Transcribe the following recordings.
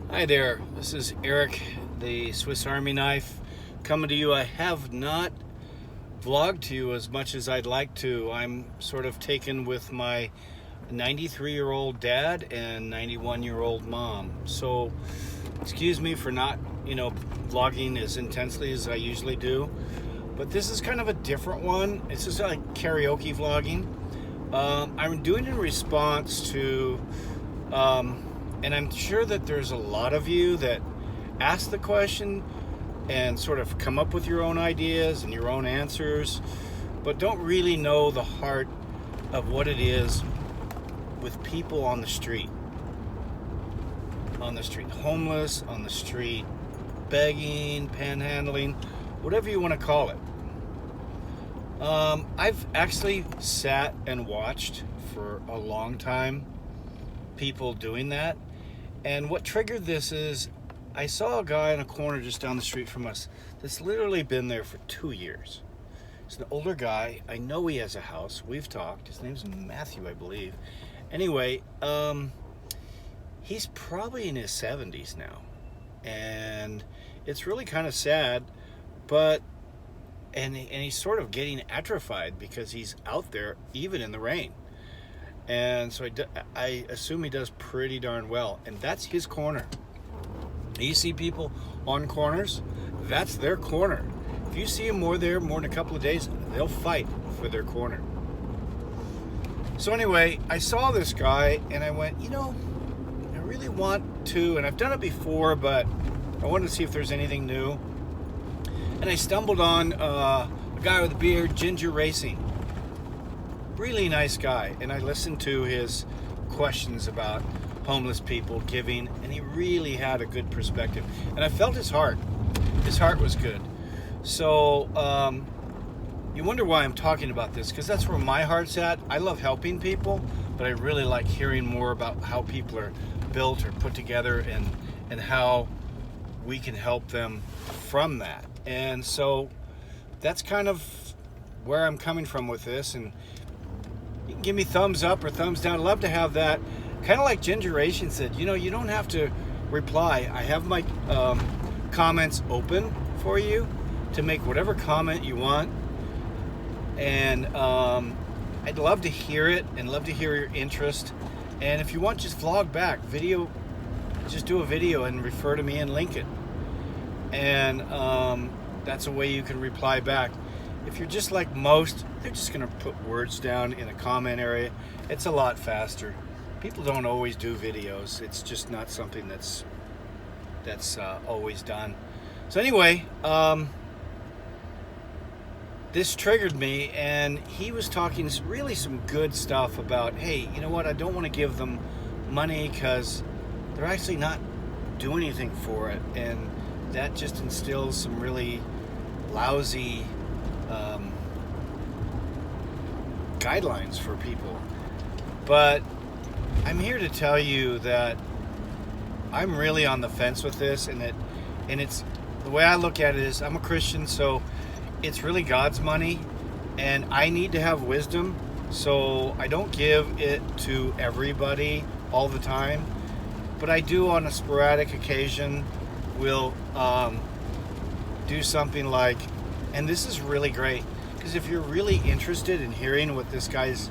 Hi there, this is Eric, the Swiss Army Knife, coming to you. I have not vlogged to you as much as I'd like to. I'm sort of taken with my 93-year-old dad and 91-year-old mom. So, excuse me for not, vlogging as intensely as I usually do. But this is kind of a different one. It's just like karaoke vlogging. I'm doing it in response to... and I'm sure that there's a lot of you that ask the question and sort of come up with your own ideas and your own answers, but don't really know the heart of what it is with people on the street. Homeless, on the street, begging, panhandling, whatever you want to call it. I've actually sat and watched for a long time people doing that. And what triggered this is I saw a guy in a corner just down the street from us that's literally been there for 2 years. He's an older guy. I know he has a house. We've talked. His name's Matthew, I believe. Anyway, he's probably in his 70s now. And it's really kind of sad, but and he's sort of getting atrophied because he's out there even in the rain. And so I assume he does pretty darn well. And that's his corner. You see people on corners, that's their corner. If you see them more than a couple of days, they'll fight for their corner. So anyway, I saw this guy and I went, I really want to, and I've done it before, but I wanted to see if there's anything new. And I stumbled on a guy with a beard, Ginger Racing. Really nice guy, and I listened to his questions about homeless people, giving, and he really had a good perspective, and I felt his heart was good. So you wonder why I'm talking about this, because that's where my heart's at. I love helping people, but I really like hearing more about how people are built or put together, and how we can help them from that. And so that's kind of where I'm coming from with this. And you can give me thumbs up or thumbs down. I'd love to have that. Kind of like Gingeration said, you don't have to reply. I have my comments open for you to make whatever comment you want. And I'd love to hear it and love to hear your interest. And if you want, just vlog back. Just do a video and refer to me and link it. And that's a way you can reply back. If you're just like most, they're just going to put words down in a comment area. It's a lot faster. People don't always do videos. It's just not something that's always done. So anyway, this triggered me, and he was talking really some good stuff about, hey, you know what? I don't want to give them money because they're actually not doing anything for it, and that just instills some really lousy guidelines for people. But I'm here to tell you that I'm really on the fence with this, and it's the way I look at it is I'm a Christian, so it's really God's money, and I need to have wisdom, so I don't give it to everybody all the time, but I do on a sporadic occasion will do something like, and this is really great, because if you're really interested in hearing what this guy's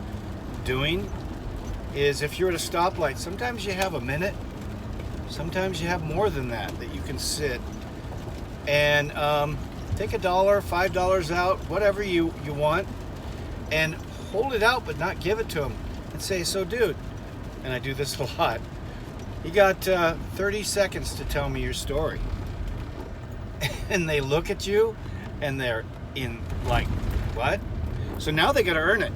doing, is if you're at a stoplight, sometimes you have a minute, sometimes you have more than that you can sit and take $1, $5 out, whatever you want, and hold it out but not give it to him, and say, so dude, and I do this a lot, you got 30 seconds to tell me your story. And they look at you and they're in like, what? So now they got to earn it.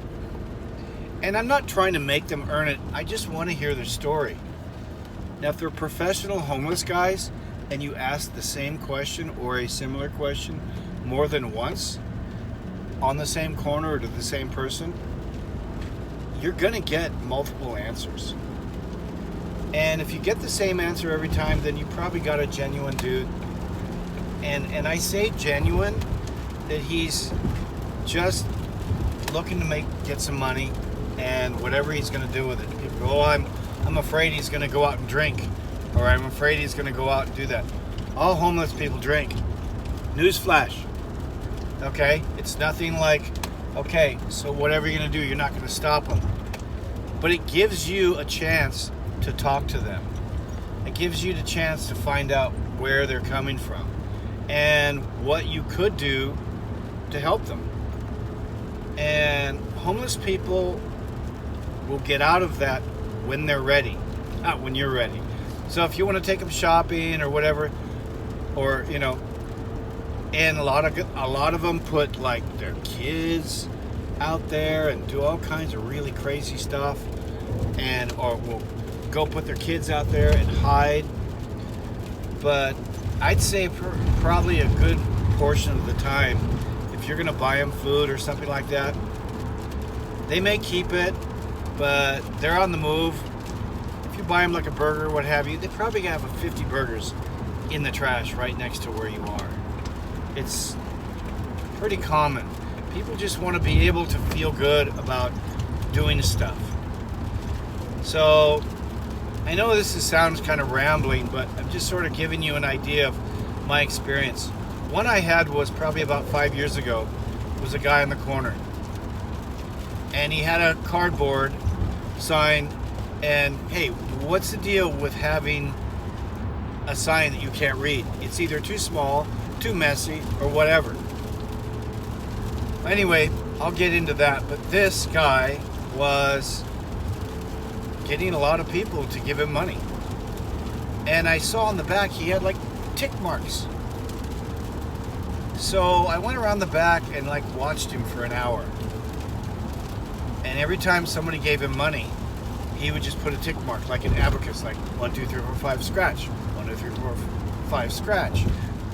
And I'm not trying to make them earn it. I just want to hear their story. Now, if they're professional homeless guys and you ask the same question or a similar question more than once on the same corner or to the same person, you're going to get multiple answers. And if you get the same answer every time, then you probably got a genuine dude. And I say genuine, that he's just looking to get some money, and whatever he's going to do with it. Well, I'm afraid he's going to go out and drink. or I'm afraid he's going to go out and do that. All homeless people drink. Newsflash. Okay? It's nothing like, okay, so whatever you're going to do, you're not going to stop them. But it gives you a chance to talk to them. It gives you the chance to find out where they're coming from and what you could do to help them. And homeless people will get out of that when they're ready, not when you're ready. So if you want to take them shopping or whatever, or and a lot of them put like their kids out there and do all kinds of really crazy stuff, or will go put their kids out there and hide. But I'd say probably a good portion of the time, if you're going to buy them food or something like that, they may keep it, but they're on the move. If you buy them like a burger or what have you, they probably have 50 burgers in the trash right next to where you are. It's pretty common. People just want to be able to feel good about doing stuff. So I know this sounds kind of rambling, but I'm just sort of giving you an idea of my experience. One I had was probably about 5 years ago. It was a guy in the corner, and he had a cardboard sign, and hey, what's the deal with having a sign that you can't read? It's either too small, too messy, or whatever. Anyway, I'll get into that, but this guy was getting a lot of people to give him money. And I saw on the back he had like tick marks. So I went around the back and like watched him for an hour. And every time somebody gave him money, he would just put a tick mark, like an abacus, like 1, 2, 3, 4, 5, scratch. 1, 2, 3, 4, 5, scratch.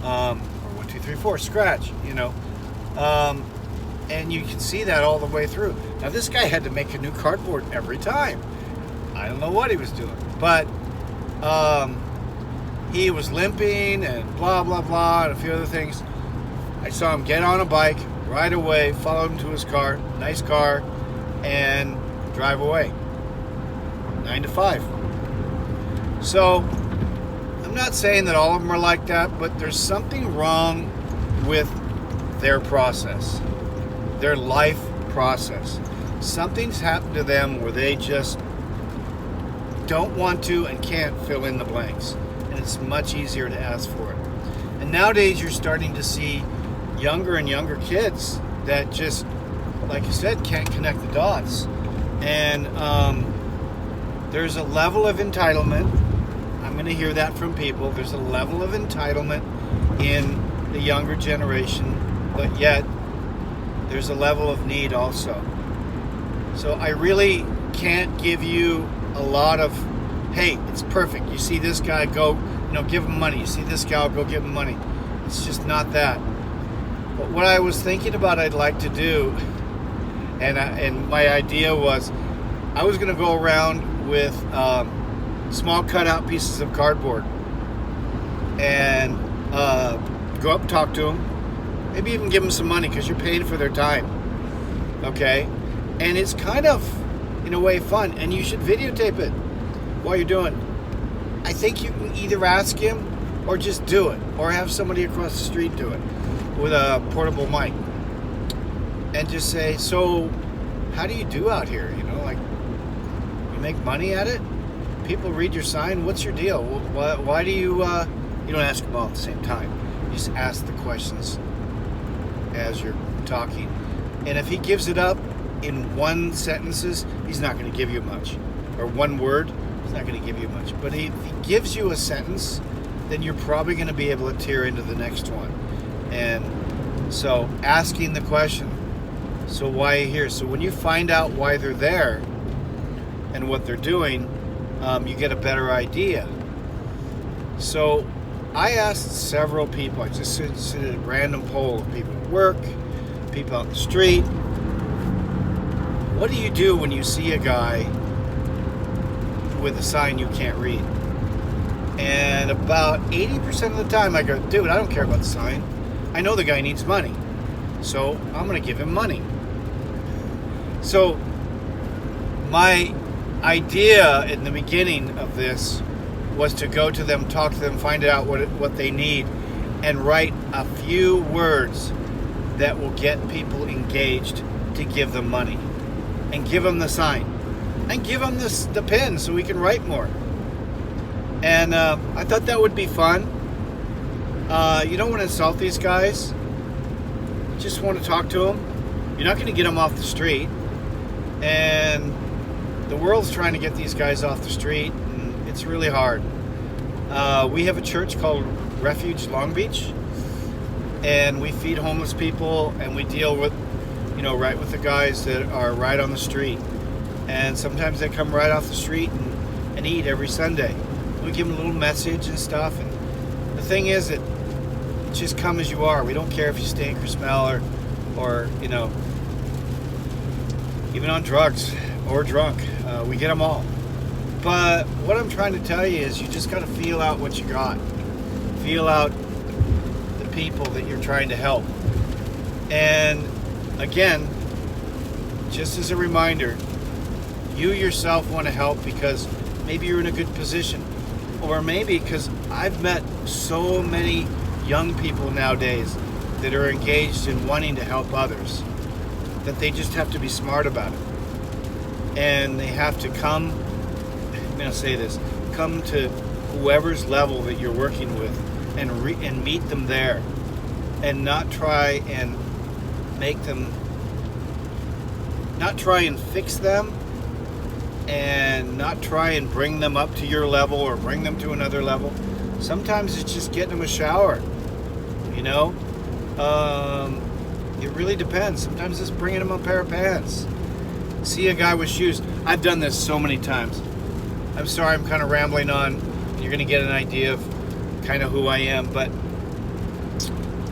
Or 1, 2, 3, 4, scratch, and you can see that all the way through. Now this guy had to make a new cardboard every time. I don't know what he was doing, but he was limping and blah, blah, blah, and a few other things. I saw him get on a bike right away, followed him to his car, nice car, and drive away. 9 to 5. So I'm not saying that all of them are like that, but there's something wrong with their process, their life process. Something's happened to them where they just don't want to and can't fill in the blanks, and it's much easier to ask for it. And nowadays you're starting to see younger and younger kids that just, like you said, can't connect the dots. And there's a level of entitlement. I'm going to hear that from people. There's a level of entitlement in the younger generation, but yet there's a level of need also. So I really can't give you a lot of, hey, it's perfect. You see this guy, go, give him money. You see this gal, go give him money. It's just not that. But what I was thinking about I'd like to do, and my idea was, I was going to go around with small cutout pieces of cardboard and go up and talk to them. Maybe even give them some money because you're paying for their time. Okay? And it's kind of, in a way, fun. And you should videotape it while you're doing it. I think you can either ask him or just do it. Or have somebody across the street do it with a portable mic. And just say, so, how do you do out here? You make money at it? People read your sign? What's your deal? Why do you... you don't ask them all at the same time. You just ask the questions as you're talking. And if he gives it up in one sentences, he's not going to give you much. Or one word, he's not going to give you much. But if he gives you a sentence, then you're probably going to be able to tear into the next one. And so asking the question, so why are you here? So when you find out why they're there and what they're doing, you get a better idea. So I asked several people. I just did a random poll of people at work, people out in the street. What do you do when you see a guy with a sign you can't read? And about 80% of the time I go, dude, I don't care about the sign. I know the guy needs money, so I'm going to give him money. So my idea in the beginning of this was to go to them, talk to them, find out what they need, and write a few words that will get people engaged to give them money, and give them the sign, and give them the pen so we can write more. And I thought that would be fun. You don't want to insult these guys. You just want to talk to them. You're not going to get them off the street. And the world's trying to get these guys off the street, and it's really hard. We have a church called Refuge Long Beach, and we feed homeless people, and we deal with, right with the guys that are right on the street. And sometimes they come right off the street and eat every Sunday. We give them a little message and stuff. And the thing is that just come as you are. We don't care if you stink or smell or even on drugs or drunk. We get them all. But what I'm trying to tell you is you just got to feel out what you got. Feel out the people that you're trying to help. And again, just as a reminder, you yourself want to help because maybe you're in a good position. Or maybe because I've met so many young people nowadays that are engaged in wanting to help others, that they just have to be smart about it. And they have to come to whoever's level that you're working with and meet them there, and not try and fix them, and not try and bring them up to your level or bring them to another level. Sometimes it's just getting them a shower, it really depends. Sometimes it's bringing them a pair of pants. See a guy with shoes. I've done this so many times. I'm sorry, I'm kind of rambling on. You're going to get an idea of kind of who I am, but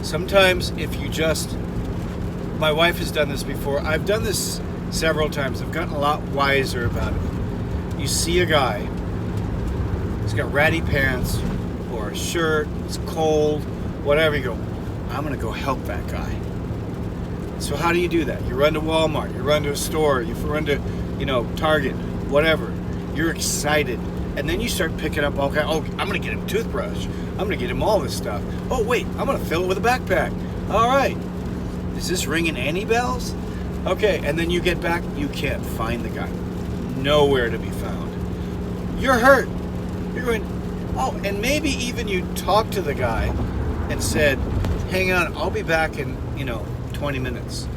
sometimes if you my wife has done this before. I've done this several times. I've gotten a lot wiser about it. You see a guy, he's got ratty pants or a shirt, it's cold, whatever, you go, I'm going to go help that guy. So how do you do that? You run to Walmart, you run to a store, you run to, Target, whatever. You're excited. And then you start picking up all kinds. Oh, I'm going to get him a toothbrush. I'm going to get him all this stuff. Oh, wait, I'm going to fill it with a backpack. All right. Is this ringing any bells? Okay, and then you get back, you can't find the guy. Nowhere to be found. You're hurt. You're going, oh, and maybe even you talked to the guy and said, hang on, I'll be back in, 20 minutes.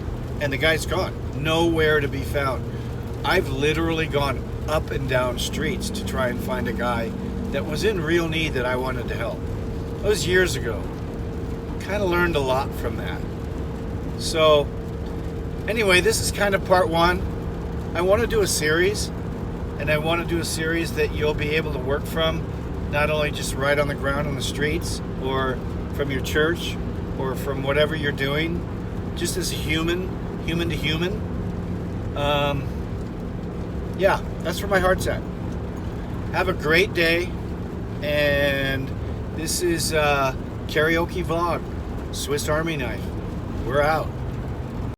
And the guy's gone. Nowhere to be found. I've literally gone up and down streets to try and find a guy that was in real need that I wanted to help. That was years ago. Kind of learned a lot from that. So, anyway, this is kind of part one. I want to do a series, and I want to do a series that you'll be able to work from, not only just right on the ground on the streets, or from your church, or from whatever you're doing, just as a human to human. Yeah, that's where my heart's at. Have a great day, and this is Karaoke Vlog, Swiss Army Knife. We're out.